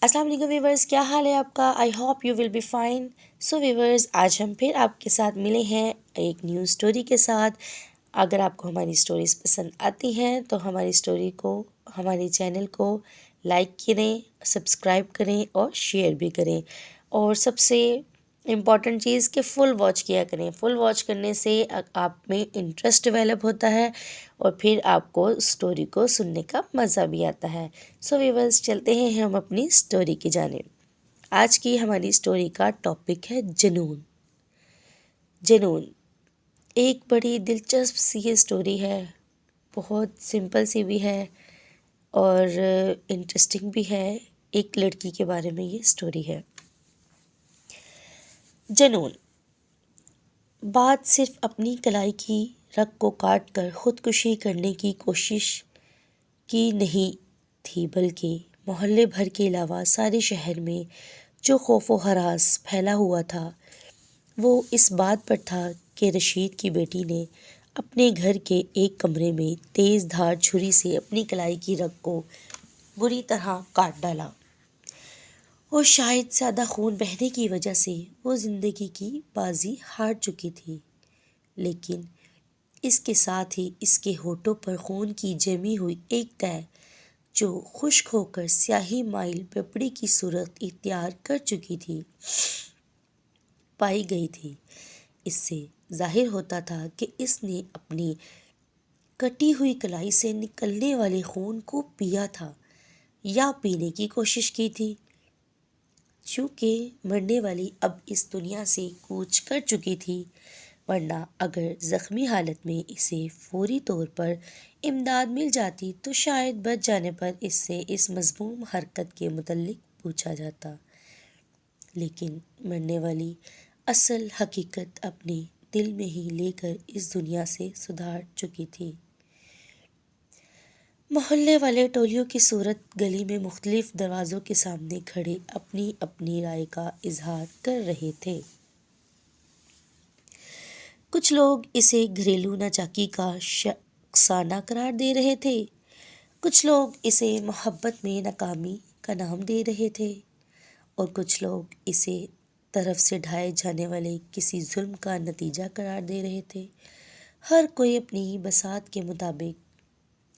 السلام علیکم ویورز، کیا حال ہے آپ کا؟ I hope you will be fine. So viewers, آج ہم پھر آپ کے ساتھ ملے ہیں ایک نیو اسٹوری کے ساتھ۔ اگر آپ کو ہماری اسٹوریز پسند آتی ہیں تو ہماری اسٹوری کو، ہمارے چینل کو لائک کریں، سبسکرائب کریں اور شیئر بھی کریں، اور سب سے امپورٹنٹ چیز کہ فل واچ کیا کریں۔ فل واچ کرنے سے آپ میں انٹرسٹ ڈیولپ ہوتا ہے اور پھر آپ کو اسٹوری کو سننے کا مزہ بھی آتا ہے۔ سو ویورز، چلتے ہیں ہم اپنی اسٹوری کی جانب۔ آج کی ہماری اسٹوری کا ٹاپک ہے جنون۔ جنون ایک بڑی دلچسپ سی اسٹوری ہے، بہت سمپل سی بھی ہے اور انٹرسٹنگ بھی ہے۔ ایک لڑکی کے بارے میں یہ اسٹوری ہے۔ جنون بات صرف اپنی کلائی کی رگ کو کاٹ کر خودکشی کرنے کی کوشش کی نہیں تھی، بلکہ محلے بھر کے علاوہ سارے شہر میں جو خوف و ہراس پھیلا ہوا تھا وہ اس بات پر تھا کہ رشید کی بیٹی نے اپنے گھر کے ایک کمرے میں تیز دھار چھری سے اپنی کلائی کی رگ کو بری طرح کاٹ ڈالا، اور شاید زیادہ خون بہنے کی وجہ سے وہ زندگی کی بازی ہار چکی تھی، لیکن اس کے ساتھ ہی اس کے ہونٹوں پر خون کی جمی ہوئی ایک تہہ جو خشک ہو کر سیاہی مائل پپڑی کی صورت اختیار کر چکی تھی پائی گئی تھی۔ اس سے ظاہر ہوتا تھا کہ اس نے اپنی کٹی ہوئی کلائی سے نکلنے والے خون کو پیا تھا یا پینے کی کوشش کی تھی، چونکہ مرنے والی اب اس دنیا سے کوچ کر چکی تھی، ورنہ اگر زخمی حالت میں اسے فوری طور پر امداد مل جاتی تو شاید بچ جانے پر اس سے اس مذموم حرکت کے متعلق پوچھا جاتا، لیکن مرنے والی اصل حقیقت اپنے دل میں ہی لے کر اس دنیا سے سدھار چکی تھی۔ محلے والے ٹولیوں کی صورت گلی میں مختلف دروازوں کے سامنے کھڑے اپنی اپنی رائے کا اظہار کر رہے تھے۔ کچھ لوگ اسے گھریلو ناچاکی کا شخصانہ قرار دے رہے تھے، کچھ لوگ اسے محبت میں ناکامی کا نام دے رہے تھے، اور کچھ لوگ اسے طرف سے ڈھائے جانے والے کسی ظلم کا نتیجہ قرار دے رہے تھے۔ ہر کوئی اپنی بساط کے مطابق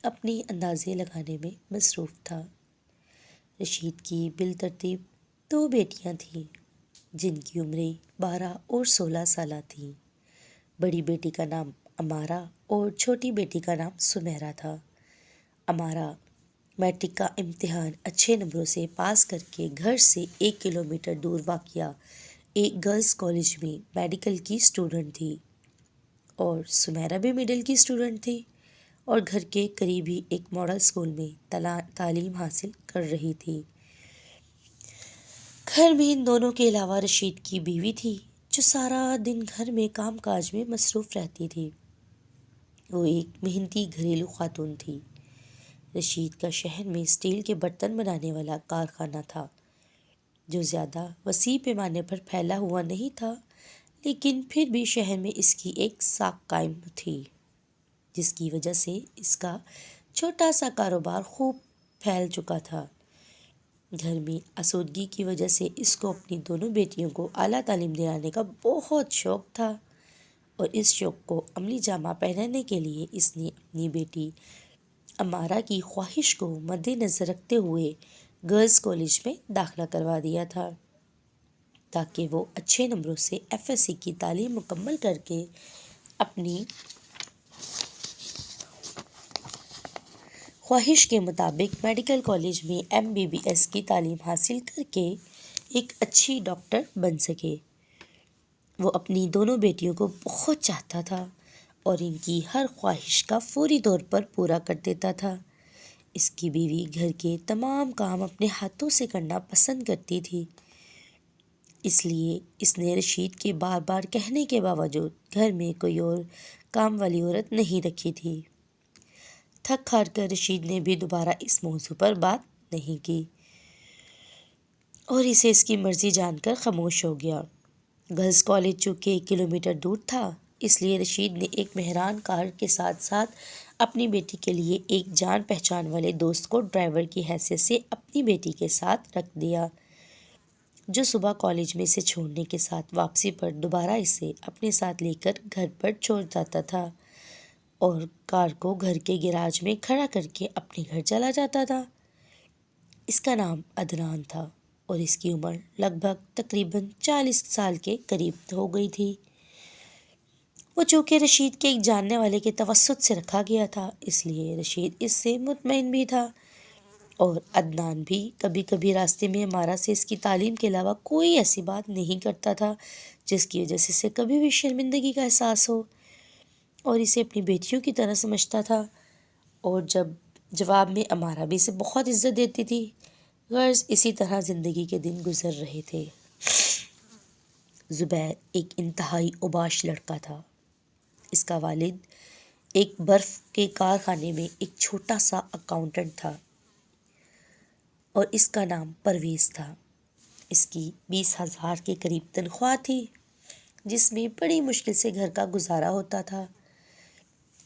اپنی اندازے لگانے میں مصروف تھا۔ رشید کی بالترتیب 2 بیٹیاں تھیں جن کی عمریں 12 اور 16 سالہ تھیں۔ بڑی بیٹی کا نام امارہ اور چھوٹی بیٹی کا نام سمیرہ تھا۔ امارہ میٹرک کا امتحان اچھے نمبروں سے پاس کر کے گھر سے 1 کلومیٹر دور واقع ایک گرلز کالج میں میڈیکل کی اسٹوڈنٹ تھی، اور سمیرہ بھی میڈل کی اسٹوڈنٹ تھی اور گھر کے قریب ہی ایک ماڈل اسکول میں تعلیم حاصل کر رہی تھی۔ گھر میں ان دونوں کے علاوہ رشید کی بیوی تھی جو سارا دن گھر میں کام کاج میں مصروف رہتی تھی۔ وہ ایک محنتی گھریلو خاتون تھی۔ رشید کا شہر میں اسٹیل کے برتن بنانے والا کارخانہ تھا جو زیادہ وسیع پیمانے پر پھیلا ہوا نہیں تھا، لیکن پھر بھی شہر میں اس کی ایک ساکھ قائم تھی، جس کی وجہ سے اس کا چھوٹا سا کاروبار خوب پھیل چکا تھا۔ گھر میں آسودگی کی وجہ سے اس کو اپنی دونوں بیٹیوں کو اعلیٰ تعلیم دلانے کا بہت شوق تھا، اور اس شوق کو عملی جامہ پہنانے کے لیے اس نے اپنی بیٹی امارہ کی خواہش کو مد نظر رکھتے ہوئے گرلز کالج میں داخلہ کروا دیا تھا تاکہ وہ اچھے نمبروں سے FSC کی تعلیم مکمل کر کے اپنی خواہش کے مطابق میڈیکل کالج میں MBBS کی تعلیم حاصل کر کے ایک اچھی ڈاکٹر بن سکے۔ وہ اپنی دونوں بیٹیوں کو بہت چاہتا تھا اور ان کی ہر خواہش کا فوری طور پر پورا کر دیتا تھا۔ اس کی بیوی گھر کے تمام کام اپنے ہاتھوں سے کرنا پسند کرتی تھی، اس لیے اس نے رشید کے بار بار کہنے کے باوجود گھر میں کوئی اور کام والی عورت نہیں رکھی تھی۔ تھک ہار کر رشید نے بھی دوبارہ اس موضوع پر بات نہیں کی اور اسے اس کی مرضی جان کر خاموش ہو گیا۔ گرلز کالج چونکہ 1 کلومیٹر دور تھا، اس لیے رشید نے ایک مہربان کار کے ساتھ ساتھ اپنی بیٹی کے لیے ایک جان پہچان والے دوست کو ڈرائیور کی حیثیت سے اپنی بیٹی کے ساتھ رکھ دیا، جو صبح کالج میں اسے چھوڑنے کے ساتھ واپسی پر دوبارہ اسے اپنے ساتھ لے کر گھر پر چھوڑ جاتا تھا اور کار کو گھر کے گیراج میں کھڑا کر کے اپنے گھر چلا جاتا تھا۔ اس کا نام عدنان تھا اور اس کی عمر لگ بھگ تقریباً 40 سال کے قریب ہو گئی تھی۔ وہ چونکہ رشید کے ایک جاننے والے کے توسط سے رکھا گیا تھا، اس لیے رشید اس سے مطمئن بھی تھا، اور عدنان بھی کبھی کبھی راستے میں امارا سے اس کی تعلیم کے علاوہ کوئی ایسی بات نہیں کرتا تھا جس کی وجہ سے اسے کبھی بھی شرمندگی کا احساس ہو، اور اسے اپنی بیٹیوں کی طرح سمجھتا تھا، اور جواب میں امارا بھی اسے بہت عزت دیتی تھی۔ غرض اسی طرح زندگی کے دن گزر رہے تھے۔ زبیر ایک انتہائی اوباش لڑکا تھا۔ اس کا والد ایک برف کے کارخانے میں ایک چھوٹا سا اکاؤنٹنٹ تھا اور اس کا نام پرویز تھا۔ اس کی 20,000 کے قریب تنخواہ تھی، جس میں بڑی مشکل سے گھر کا گزارا ہوتا تھا۔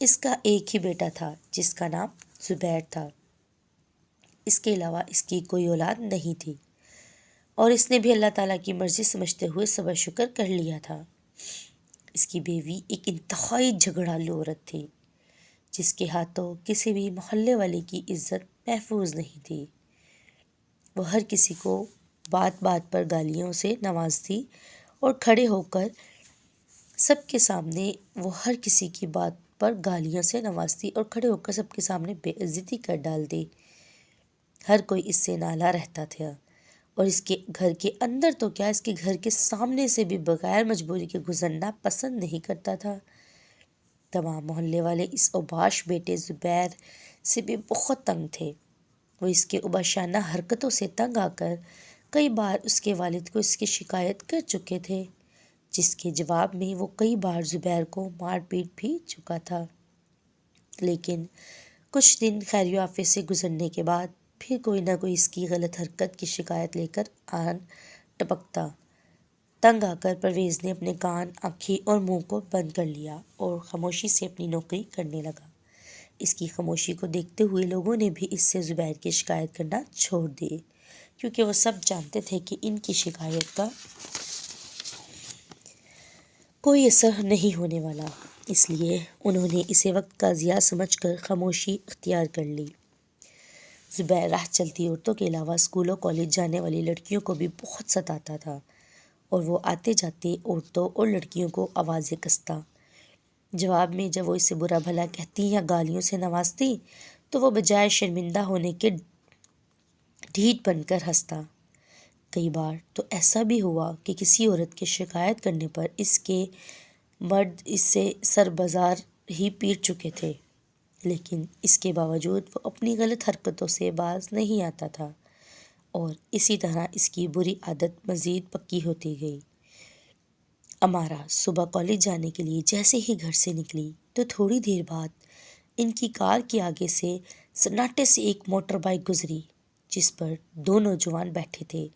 اس کا ایک ہی بیٹا تھا جس کا نام زبیر تھا۔ اس کے علاوہ اس کی کوئی اولاد نہیں تھی، اور اس نے بھی اللہ تعالیٰ کی مرضی سمجھتے ہوئے صبر شکر کر لیا تھا۔ اس کی بیوی ایک انتہائی جھگڑالو عورت تھی، جس کے ہاتھوں کسی بھی محلے والے کی عزت محفوظ نہیں تھی۔ وہ ہر کسی کو بات بات پر گالیوں سے نوازتی اور کھڑے ہو کر سب کے سامنے سب کے سامنے بے عزتی کر ڈالتی۔ ہر کوئی اس سے نالاں رہتا تھا، اور اس کے گھر کے اندر تو کیا، اس کے گھر کے سامنے سے بھی بغیر مجبوری کے گزرنا پسند نہیں کرتا تھا۔ تمام محلے والے اس اوباش بیٹے زبیر سے بھی بہت تنگ تھے۔ وہ اس کے اوباشانہ حرکتوں سے تنگ آ کر کئی بار اس کے والد کو اس کی شکایت کر چکے تھے، جس کے جواب میں وہ کئی بار زبیر کو مار پیٹ بھی چکا تھا۔ لیکن کچھ دن خیر و عافیت سے گزرنے کے بعد پھر کوئی نہ کوئی اس کی غلط حرکت کی شکایت لے کر آن ٹپکتا۔ تنگ آ کر پرویز نے اپنے کان، آنکھیں اور منہ کو بند کر لیا اور خاموشی سے اپنی نوکری کرنے لگا۔ اس کی خاموشی کو دیکھتے ہوئے لوگوں نے بھی اس سے زبیر کی شکایت کرنا چھوڑ دی، کیونکہ وہ سب جانتے تھے کہ ان کی شکایت کا کوئی اثر نہیں ہونے والا، اس لیے انہوں نے اسے وقت کا ضیاع سمجھ کر خاموشی اختیار کر لی۔ زبیر راہ چلتی عورتوں کے علاوہ اسکول و کالج جانے والی لڑکیوں کو بھی بہت ستاتا تھا، اور وہ آتے جاتے عورتوں اور لڑکیوں کو آوازیں کستا۔ جواب میں جب وہ اسے برا بھلا کہتی یا گالیوں سے نوازتی تو وہ بجائے شرمندہ ہونے کے ڈھیٹ بن کر ہنستا۔ کئی بار تو ایسا بھی ہوا کہ کسی عورت کے شکایت کرنے پر اس کے مرد اس سے سر بازار ہی پیٹ چکے تھے، لیکن اس کے باوجود وہ اپنی غلط حرکتوں سے باز نہیں آتا تھا، اور اسی طرح اس کی بری عادت مزید پکی ہوتی گئی۔ امارا صبح کالج جانے کے لیے جیسے ہی گھر سے نکلی تو تھوڑی دیر بعد ان کی کار کے آگے سے سناٹے سے ایک موٹر بائک گزری، جس پر دو نوجوان بیٹھے تھے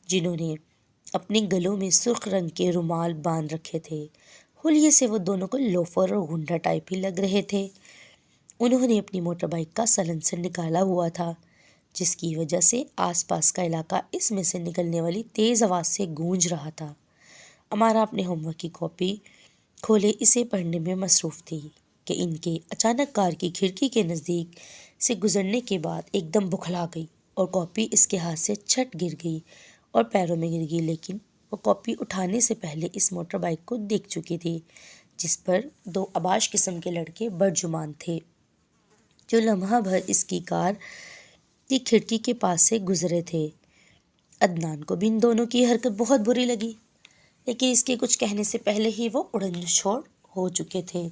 جنہوں نے اپنے گلوں میں سرخ رنگ کے رومال باندھ رکھے تھے۔ حلیے سے وہ دونوں کو لوفر اور گنڈا ٹائپ ہی لگ رہے تھے۔ انہوں نے اپنی موٹر بائک کا سلنسر نکالا ہوا تھا، جس کی وجہ سے آس پاس کا علاقہ اس میں سے نکلنے والی تیز آواز سے گونج رہا تھا۔ امارا اپنے ہوم ورک کی کاپی کھولے اسے پڑھنے میں مصروف تھی کہ ان کے اچانک کار کی کھڑکی کے نزدیک سے گزرنے کے بعد ایک دم بکھلا گئی اور کاپی اس کے ہاتھ سے چھٹ گر گئی اور پیروں میں گر گئی، لیکن وہ کاپی اٹھانے سے پہلے اس موٹر بائک کو دیکھ چکی تھی، جس پر دو اباش قسم کے لڑکے برجمان تھے، جو لمحہ بھر اس کی کار کی کھڑکی کے پاس سے گزرے تھے۔ عدنان کو بھی ان دونوں کی حرکت بہت بری لگی، لیکن اس کے کچھ کہنے سے پہلے ہی وہ اڑن چھوڑ ہو چکے تھے،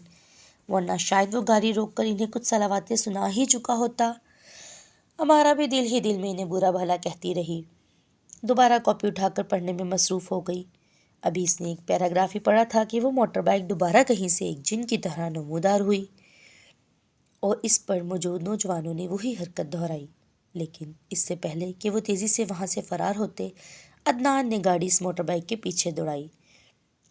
ورنہ شاید وہ گاڑی روک کر انہیں کچھ صلواتیں سنا ہی چکا ہوتا۔ ہمارا بھی دل ہی دل میں انہیں برا بھلا کہتی رہی، دوبارہ کاپی اٹھا کر پڑھنے میں مصروف ہو گئی۔ ابھی اس نے ایک پیراگراف ہی پڑھا تھا کہ وہ موٹر بائک دوبارہ کہیں سے ایک جن کی طرح نمودار ہوئی، اور اس پر موجود نوجوانوں نے وہی حرکت دہرائی، لیکن اس سے پہلے کہ وہ تیزی سے وہاں سے فرار ہوتے، عدنان نے گاڑی اس موٹر بائک کے پیچھے دوڑائی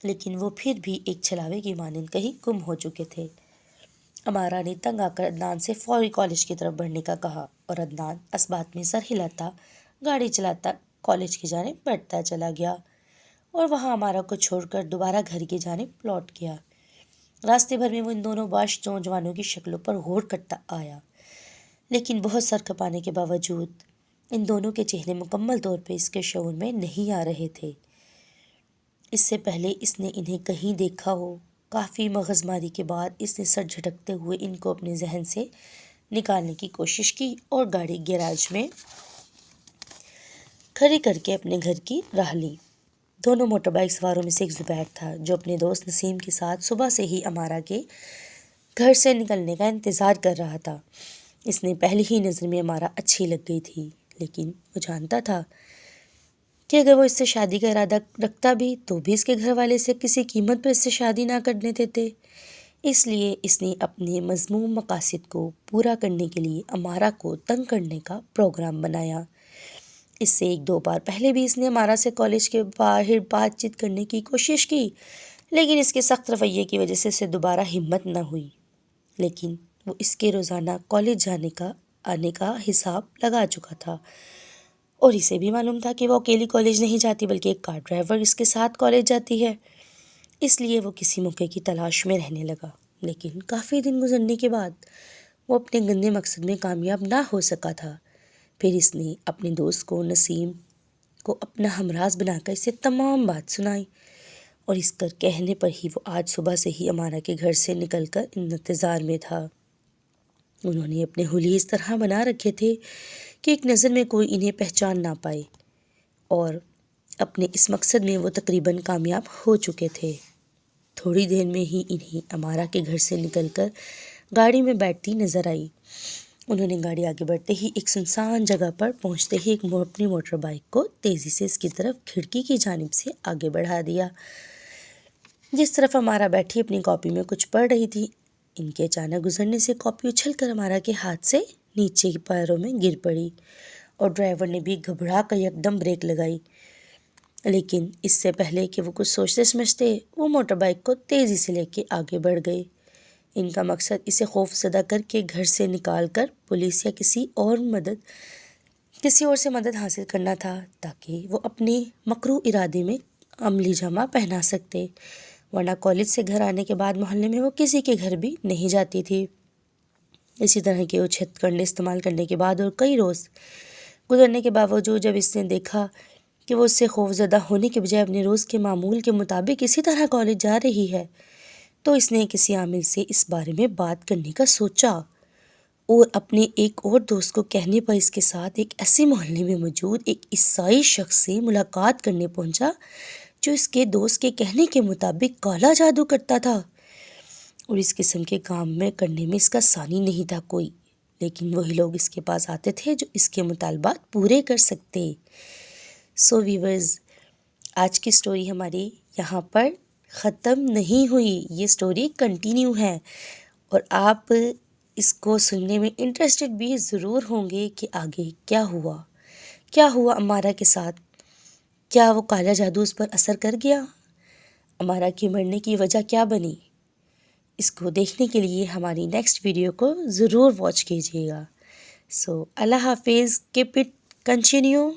لیکن وہ پھر بھی ایک چھلاوے کی مانند کہیں گم ہو چکے تھے۔ امارا نے تنگ آ کر عدنان سے فوری کالج کی طرف بڑھنے کا کہا اور عدنان اسبات میں سر ہلاتا گاڑی چلاتا کالج کی جانب بڑھتا چلا گیا اور وہاں امارا کو چھوڑ کر دوبارہ گھر کی جانب لوٹ گیا۔ راستے بھر میں وہ ان دونوں باش نوجوانوں کی شکلوں پر غور کرتا آیا، لیکن بہت سر کھپانے کے باوجود ان دونوں کے چہرے مکمل طور پہ اس کے شعور میں نہیں آ رہے تھے۔ اس سے پہلے اس نے انہیں کہیں دیکھا ہو۔ کافی مغز ماری کے بعد اس نے سر جھٹکتے ہوئے ان کو اپنے ذہن سے نکالنے کی کوشش کی اور گاڑی گیراج میں کھڑی کر کے اپنے گھر کی راہ لی۔ دونوں موٹر بائک سواروں میں سے ایک زبیر تھا جو اپنے دوست نسیم کے ساتھ صبح سے ہی امارا کے گھر سے نکلنے کا انتظار کر رہا تھا۔ اس نے پہلی ہی نظر میں امارا اچھی لگ گئی تھی، لیکن وہ جانتا تھا کہ اگر وہ اس سے شادی کا ارادہ رکھتا بھی تو بھی اس کے گھر والے سے کسی قیمت پر اس سے شادی نہ کرنے دیتے۔ اس لیے اس نے اپنے مذموم مقاصد کو پورا کرنے کے لیے امارا کو تنگ کرنے کا پروگرام بنایا۔ اس سے ایک دو بار پہلے بھی اس نے امارا سے کالج کے باہر بات چیت کرنے کی کوشش کی، لیکن اس کے سخت رویے کی وجہ سے اسے دوبارہ ہمت نہ ہوئی۔ لیکن وہ اس کے روزانہ کالج آنے کا حساب لگا چکا تھا اور اسے بھی معلوم تھا کہ وہ اکیلی کالج نہیں جاتی بلکہ ایک کار ڈرائیور اس کے ساتھ کالج جاتی ہے۔ اس لیے وہ کسی موقع کی تلاش میں رہنے لگا، لیکن کافی دن گزرنے کے بعد وہ اپنے گندے مقصد میں کامیاب نہ ہو سکا تھا۔ پھر اس نے اپنے دوست کو نسیم کو اپنا ہمراز بنا کر اسے تمام بات سنائی اور اس کر کہنے پر ہی وہ آج صبح سے ہی امارا کے گھر سے نکل کر انتظار میں تھا۔ انہوں نے اپنے حلیے اس طرح بنا رکھے تھے کہ ایک نظر میں کوئی انہیں پہچان نہ پائے، اور اپنے اس مقصد میں وہ تقریباً کامیاب ہو چکے تھے۔ تھوڑی دیر میں ہی انہیں امارا کے گھر سے نکل کر گاڑی میں بیٹھتی نظر آئی۔ انہوں نے گاڑی آگے بڑھتے ہی ایک سنسان جگہ پر پہنچتے ہی اپنی موٹر بائک کو تیزی سے اس کی طرف کھڑکی کی جانب سے آگے بڑھا دیا، جس طرف امارا بیٹھی اپنی کاپی میں کچھ پڑھ رہی تھی۔ ان کے اچانک گزرنے سے کاپی اچھل کر امارا کے ہاتھ سے نیچے کے پیروں میں گر پڑی اور ڈرائیور نے بھی گھبرا کر یکدم بریک لگائی، لیکن اس سے پہلے کہ وہ کچھ سوچتے سمجھتے وہ موٹر بائک کو تیزی سے لے کے آگے بڑھ گئے۔ ان کا مقصد اسے خوف زدہ کر کے گھر سے نکال کر پولیس یا کسی اور سے مدد حاصل کرنا تھا تاکہ وہ اپنے مکروہ ارادے میں عملی جامہ پہنا سکتے، ورنہ کالج سے گھر آنے کے بعد محلے میں وہ کسی کے گھر بھی نہیں جاتی تھی۔ اسی طرح کے اچھت کنڈے استعمال کرنے کے بعد اور کئی روز گزرنے کے باوجود جب اس نے دیکھا کہ وہ اس سے خوف زدہ ہونے کے بجائے اپنے روز کے معمول کے مطابق اسی طرح کالج جا رہی ہے، تو اس نے کسی عامل سے اس بارے میں بات کرنے کا سوچا اور اپنے ایک اور دوست کو کہنے پر اس کے ساتھ ایک ایسے محلے میں موجود ایک عیسائی شخص سے ملاقات کرنے پہنچا جو اس کے دوست کے کہنے کے مطابق کالا جادو کرتا تھا، اور اس قسم کے کام میں کرنے میں اس کا ثانی نہیں تھا کوئی، لیکن وہی لوگ اس کے پاس آتے تھے جو اس کے مطالبات پورے کر سکتے۔ سو ویورز، آج کی سٹوری ہماری یہاں پر ختم نہیں ہوئی، یہ سٹوری کنٹینیو ہے اور آپ اس کو سننے میں انٹرسٹڈ بھی ضرور ہوں گے کہ آگے کیا ہوا امارا کے ساتھ۔ کیا وہ کالا جادو اس پر اثر کر گیا؟ امارا کی مرنے کی وجہ کیا بنی؟ اس کو دیکھنے کے لیے ہماری نیکسٹ ویڈیو کو ضرور واچ کیجیے گا۔ سو اللہ حافظ، کیپ اٹ کنٹینیو۔